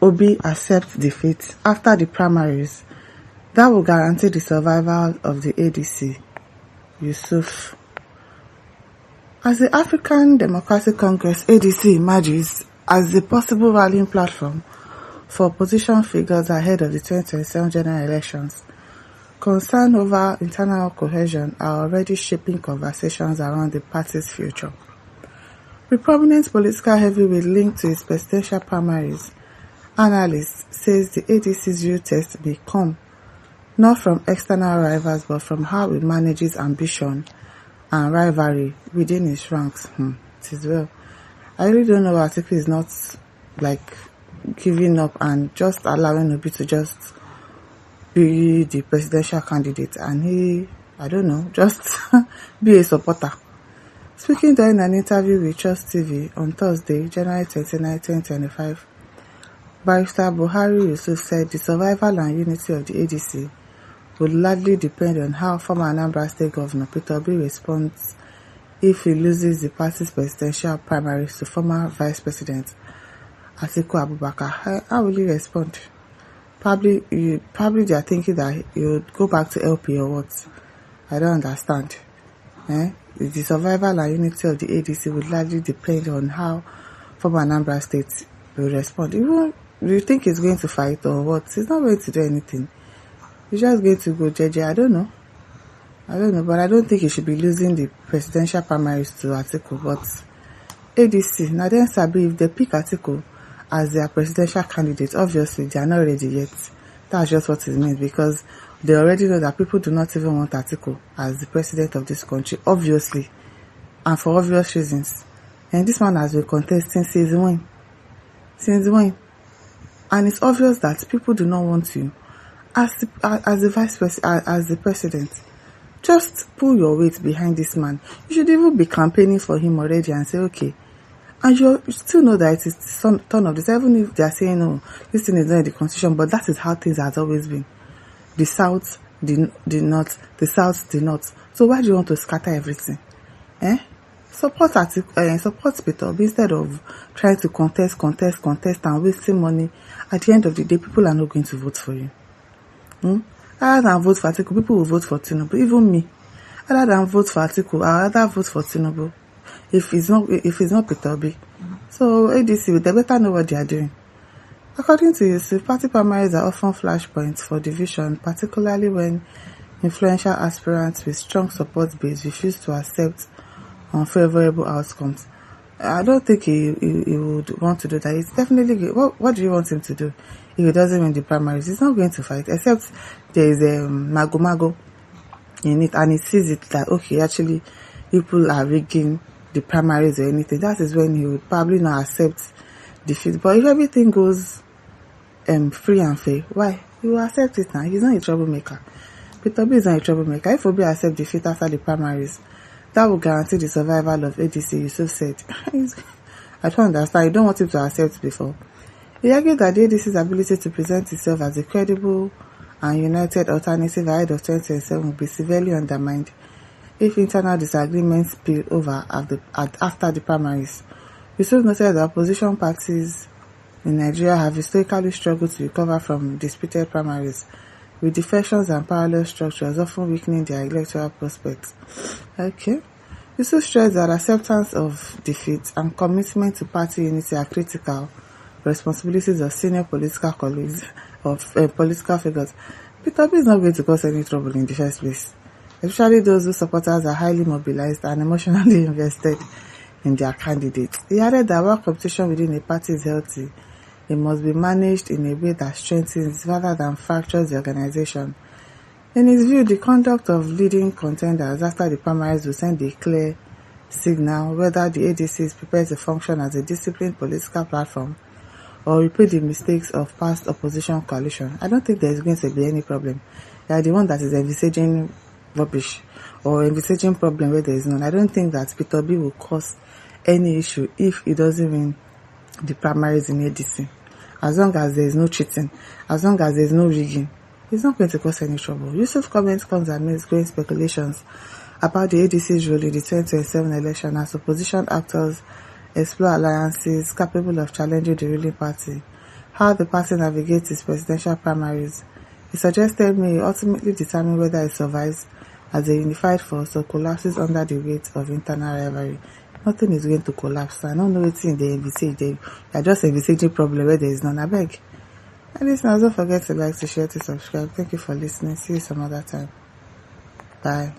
Obi accepts defeat after the primaries. That will guarantee the survival of the ADC. Yusuf. As the African Democratic Congress ADC emerges as a possible rallying platform for opposition figures ahead of the 2027 general elections, concern over internal cohesion are already shaping conversations around the party's future. The prominent political heavyweight linked to its presidential primaries, analyst says the ADC's real test may come not from external rivals but from how it manages ambition and rivalry within its ranks. It is well. I really don't know why Atiku is not like giving up and just allowing Obi to just be the presidential candidate and he, I don't know, just be a supporter. Speaking during an interview with Trust TV on Thursday, January 29, 2025, Barrister Buhari Yusuf said the survival and unity of the ADC would largely depend on how former Anambra State Governor Peter Obi responds if he loses the party's presidential primaries to former Vice President Atiku Abubakar. How will he respond? Probably they are thinking that he would go back to LP or what? I don't understand. The survival and unity of the ADC would largely depend on how former Anambra State will respond. Even do you think he's going to fight or what? He's not going to do anything. He's just going to go JJ. I don't know, but I don't think he should be losing the presidential primaries to Atiku. But ADC, now then Sabi, if they pick Atiku as their presidential candidate, obviously they are not ready yet. That's just what it means, because they already know that people do not even want Atiku as the president of this country, obviously, and for obvious reasons. And this man has been contesting since when? And it's obvious that people do not want you as the vice president, as the president. Just pull your weight behind this man. You should even be campaigning for him already and say, okay. And you still know that it is the turn of this, even if they are saying, no, this thing is not in the constitution, but that is how things have always been. The South, the North, the South, the North. So why do you want to scatter everything? Support Peter Obi instead of trying to contest and wasting money. At the end of the day, people are not going to vote for you. Rather than vote for Atiku, people will vote for Tinubu. Even me. Rather than vote for Atiku, I rather vote for Tinubu. If it's not Peter Obi. So ADC, they better know what they are doing. According to Yusuf, party primaries are often flashpoints for division, particularly when influential aspirants with strong support base refuse to accept unfavorable outcomes. I don't think he would want to do that. It's definitely good. What do you want him to do if he doesn't win the primaries? He's not going to fight, except there is a mago in it, and he sees it that, okay, actually, people are rigging the primaries or anything. That is when he would probably not accept defeat. But if everything goes free and fair, why? He will accept it now. He's not a troublemaker. Peter Obi is not a troublemaker. If Obi accepts defeat after the primaries, that will guarantee the survival of ADC, Yusuf said. I don't understand. You don't want him to accept before. He argued that the ADC's ability to present itself as a credible and united alternative ahead of 2027 will be severely undermined if internal disagreements spill over after the primaries. Yusuf noted that opposition parties in Nigeria have historically struggled to recover from disputed primaries, with defections and parallel structures often weakening their electoral prospects. Okay. Yusuf stressed that acceptance of defeat and commitment to party unity are critical responsibilities of senior political colleagues, of political figures. Peter Obi is not going to cause any trouble in the first place, especially those whose supporters are highly mobilized and emotionally invested in their candidates. He added that while competition within a party is healthy, it must be managed in a way that strengthens rather than fractures the organization. In his view, the conduct of leading contenders after the primaries will send a clear signal whether the ADC is prepared to function as a disciplined political platform or repeat the mistakes of past opposition coalition. I don't think there is going to be any problem. They are the one that is envisaging rubbish or envisaging problem where there is none. I don't think that Peter Obi will cause any issue if he doesn't win the primaries in ADC. As long as there is no cheating, as long as there is no rigging, it's not going to cause any trouble. Yusuf's comment comes amidst growing speculations about the ADC's role in the 2027 election as opposition actors explore alliances capable of challenging the ruling party how the party navigates its presidential primaries. He suggested may ultimately determine whether it survives as a unified force or collapses under the weight of internal rivalry. Nothing is going to collapse. I don't know wetin dey envisage. They are just envisaging problem where there is none. Abeg. And listeners, don't forget to like, to share, to subscribe. Thank you for listening. See you some other time. Bye.